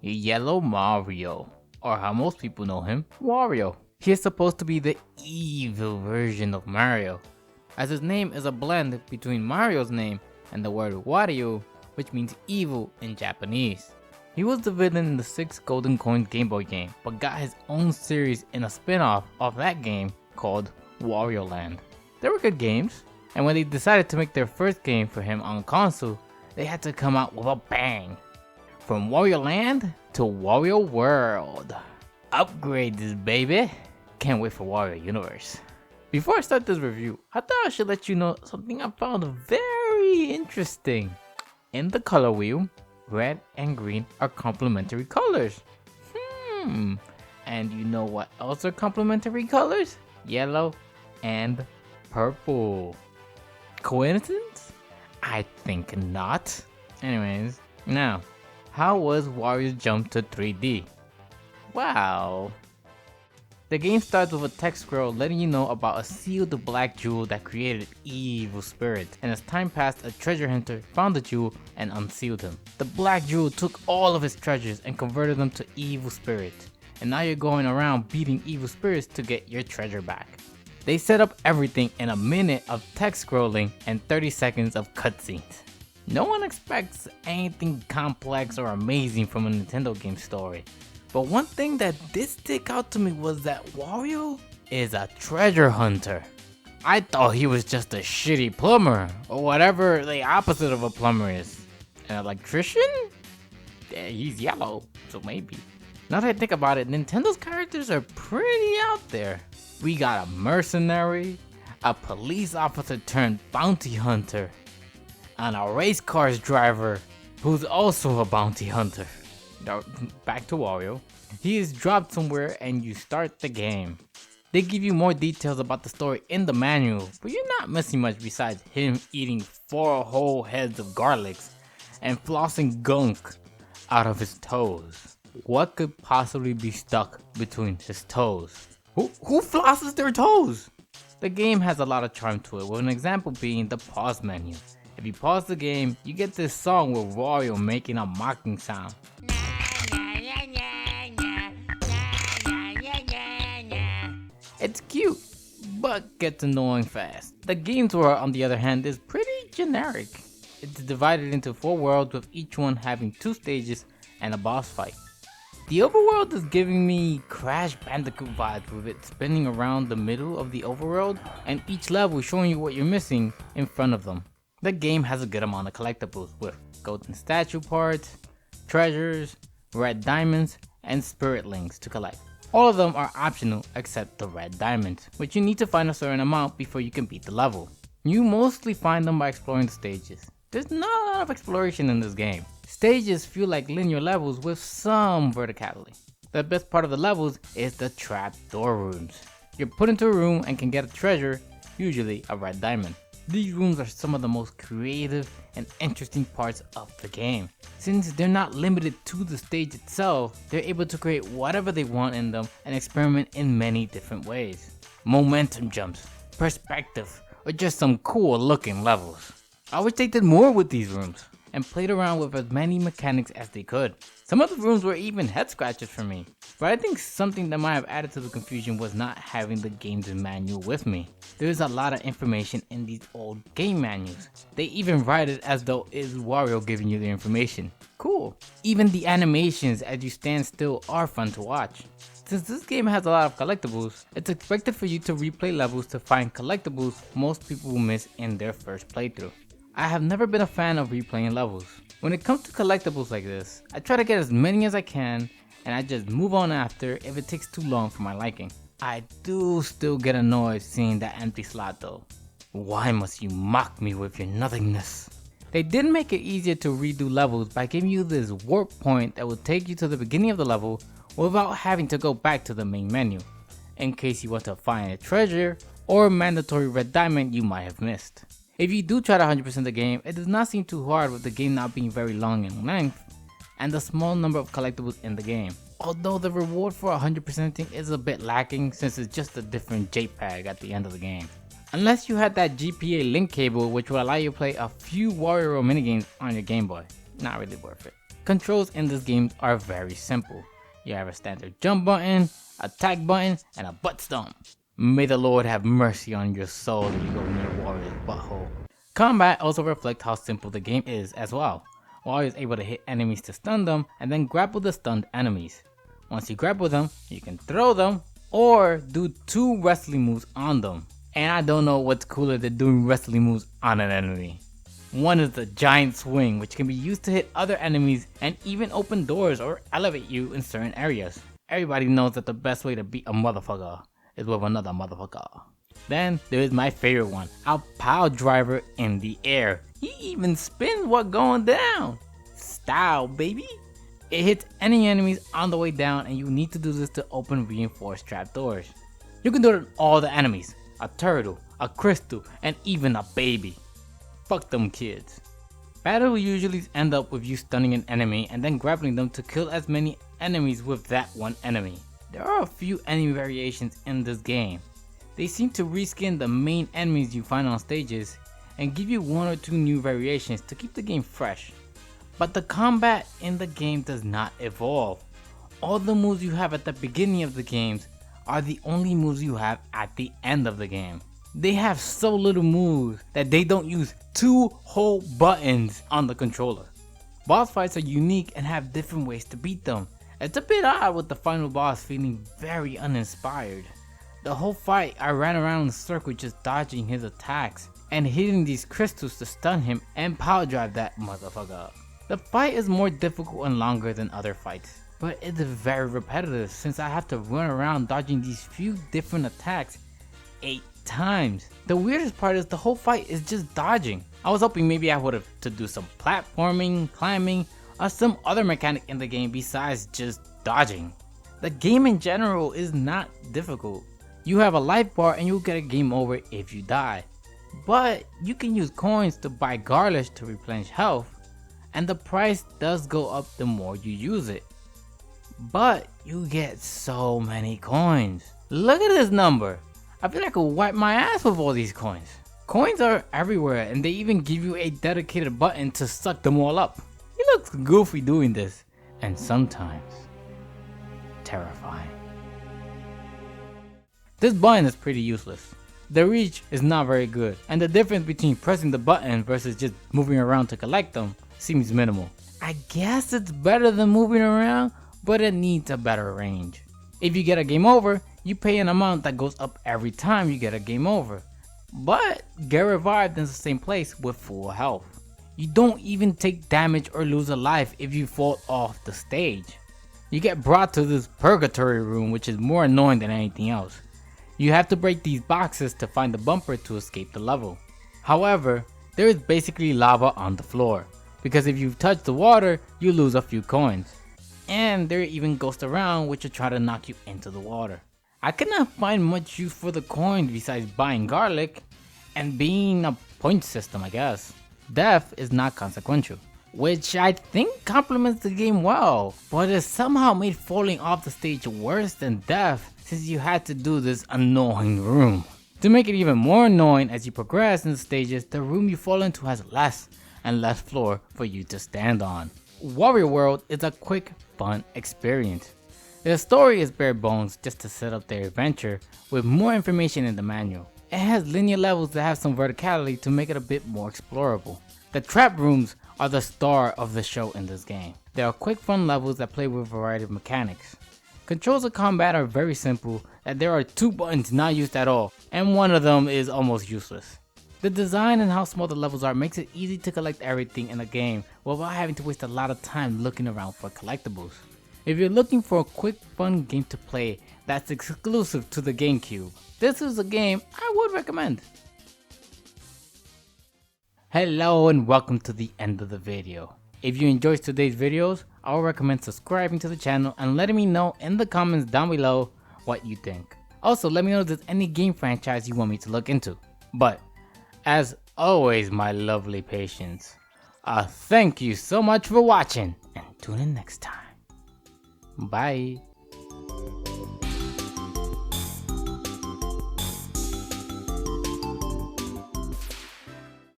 Yellow Mario, or how most people know him, Wario. He is supposed to be the evil version of Mario, as his name is a blend between Mario's name and the word Wario, which means evil in Japanese. He was the villain in the 6 Golden Coins Game Boy game, but got his own series in a spin-off of that game called Wario Land. They were good games, and when they decided to make their first game for him on console, they had to come out with a bang. From Wario Land to Wario World. Upgrade this baby. Can't wait for Wario Universe. Before I start this review, I thought I should let you know something I found very interesting. In the color wheel, red and green are complementary colors. And you know what else are complementary colors? Yellow and purple. Coincidence? I think not. Anyways, now, how was Wario's jump to 3D? Wow. The game starts with a text scroll letting you know about a sealed black jewel that created evil spirits, and as time passed, a treasure hunter found the jewel and unsealed him. The black jewel took all of his treasures and converted them to evil spirits, and now you're going around beating evil spirits to get your treasure back. They set up everything in a minute of text scrolling and 30 seconds of cutscenes. No one expects anything complex or amazing from a Nintendo game story. But one thing that did stick out to me was that Wario is a treasure hunter. I thought he was just a shitty plumber, or whatever the opposite of a plumber is. An electrician? Yeah, he's yellow, so maybe. Now that I think about it, Nintendo's characters are pretty out there. We got a mercenary, a police officer turned bounty hunter, and a race cars driver who's also a bounty hunter. Now, back to Wario. He is dropped somewhere and you start the game. They give you more details about the story in the manual, but you're not missing much besides him eating 4 whole heads of garlics and flossing gunk out of his toes. What could possibly be stuck between his toes? Who flosses their toes? The game has a lot of charm to it, with an example being the pause menu. If you pause the game, you get this song with Wario making a mocking sound. It's cute, but gets annoying fast. The game tour, on the other hand, is pretty generic. It's divided into 4 worlds, with each one having 2 stages and a boss fight. The overworld is giving me Crash Bandicoot vibes, with it spinning around the middle of the overworld and each level showing you what you're missing in front of them. The game has a good amount of collectibles, with golden statue parts, treasures, red diamonds, and spirit links to collect. All of them are optional except the red diamonds, which you need to find a certain amount before you can beat the level. You mostly find them by exploring the stages. There's not a lot of exploration in this game. Stages feel like linear levels with some verticality. The best part of the levels is the trap door rooms. You're put into a room and can get a treasure, usually a red diamond. These rooms are some of the most creative and interesting parts of the game. Since they're not limited to the stage itself, they're able to create whatever they want in them and experiment in many different ways. Momentum jumps, perspective, or just some cool looking levels. I wish they did more with these rooms and played around with as many mechanics as they could. Some of the rooms were even head scratchers for me, but I think something that might have added to the confusion was not having the game's manual with me. There's a lot of information in these old game manuals. They even write it as though it's Wario giving you the information. Cool. Even the animations as you stand still are fun to watch. Since this game has a lot of collectibles, it's expected for you to replay levels to find collectibles most people will miss in their first playthrough. I have never been a fan of replaying levels. When it comes to collectibles like this, I try to get as many as I can, and I just move on after if it takes too long for my liking. I do still get annoyed seeing that empty slot though. Why must you mock me with your nothingness? They did make it easier to redo levels by giving you this warp point that will take you to the beginning of the level without having to go back to the main menu, in case you want to find a treasure or a mandatory red diamond you might have missed. If you do try to 100% the game, it does not seem too hard, with the game not being very long in length and the small number of collectibles in the game. Although the reward for 100%ing is a bit lacking, since it's just a different JPEG at the end of the game. Unless you had that GPA link cable, which will allow you to play a few Wario World minigames on your Game Boy. Not really worth it. Controls in this game are very simple. You have a standard jump button, attack button, and a butt stomp. May the Lord have mercy on your soul if you go near Wario's butthole. Combat also reflects how simple the game is as well. Wario is able to hit enemies to stun them and then grapple the stunned enemies. Once you grapple them, you can throw them or do 2 wrestling moves on them. And I don't know what's cooler than doing wrestling moves on an enemy. One is the giant swing, which can be used to hit other enemies and even open doors or elevate you in certain areas. Everybody knows that the best way to beat a motherfucker is with another motherfucker. Then there is my favorite one, a pile driver in the air. He even spins while going down. Style, baby. It hits any enemies on the way down, and you need to do this to open reinforced trapdoors. You can do it on all the enemies, a turtle, a crystal, and even a baby. Fuck them kids. Battle usually end up with you stunning an enemy and then grappling them to kill as many enemies with that one enemy. There are a few enemy variations in this game. They seem to reskin the main enemies you find on stages and give you 1 or 2 new variations to keep the game fresh. But the combat in the game does not evolve. All the moves you have at the beginning of the games are the only moves you have at the end of the game. They have so little moves that they don't use 2 whole buttons on the controller. Boss fights are unique and have different ways to beat them. It's a bit odd with the final boss feeling very uninspired. The whole fight I ran around in a circle just dodging his attacks and hitting these crystals to stun him and power drive that motherfucker. The fight is more difficult and longer than other fights, but it's very repetitive since I have to run around dodging these few different attacks 8 times. The weirdest part is the whole fight is just dodging. I was hoping maybe I would have to do some platforming, climbing, or some other mechanic in the game besides just dodging. The game in general is not difficult. You have a life bar and you'll get a game over if you die. But you can use coins to buy garlish to replenish health, and the price does go up the more you use it. But you get so many coins. Look at this number. I feel like I could wipe my ass with all these coins. Coins are everywhere and they even give you a dedicated button to suck them all up. He looks goofy doing this, and sometimes terrifying. This button is pretty useless. The reach is not very good, and the difference between pressing the button versus just moving around to collect them seems minimal. I guess it's better than moving around, but it needs a better range. If you get a game over, you pay an amount that goes up every time you get a game over, but get revived in the same place with full health. You don't even take damage or lose a life if you fall off the stage. You get brought to this purgatory room, which is more annoying than anything else. You have to break these boxes to find the bumper to escape the level. However, there is basically lava on the floor, because if you touch the water, you lose a few coins. And there are even ghosts around which will try to knock you into the water. I could not find much use for the coins besides buying garlic and being a point system, I guess. Death is not consequential, which I think complements the game well, but it somehow made falling off the stage worse than death since you had to do this annoying room. To make it even more annoying as you progress in the stages, the room you fall into has less and less floor for you to stand on. Wario World is a quick, fun experience. The story is bare bones just to set up their adventure with more information in the manual. It has linear levels that have some verticality to make it a bit more explorable. The trap rooms are the star of the show in this game. There are quick fun levels that play with a variety of mechanics. Controls of combat are very simple, and there are 2 buttons not used at all, and one of them is almost useless. The design and how small the levels are makes it easy to collect everything in the game without having to waste a lot of time looking around for collectibles. If you're looking for a quick fun game to play that's exclusive to the GameCube, this is a game I would recommend. Hello and welcome to the end of the video. If you enjoyed today's videos, I would recommend subscribing to the channel and letting me know in the comments down below what you think. Also, let me know if there's any game franchise you want me to look into. But as always, my lovely patients, thank you so much for watching, and tune in next time. Bye.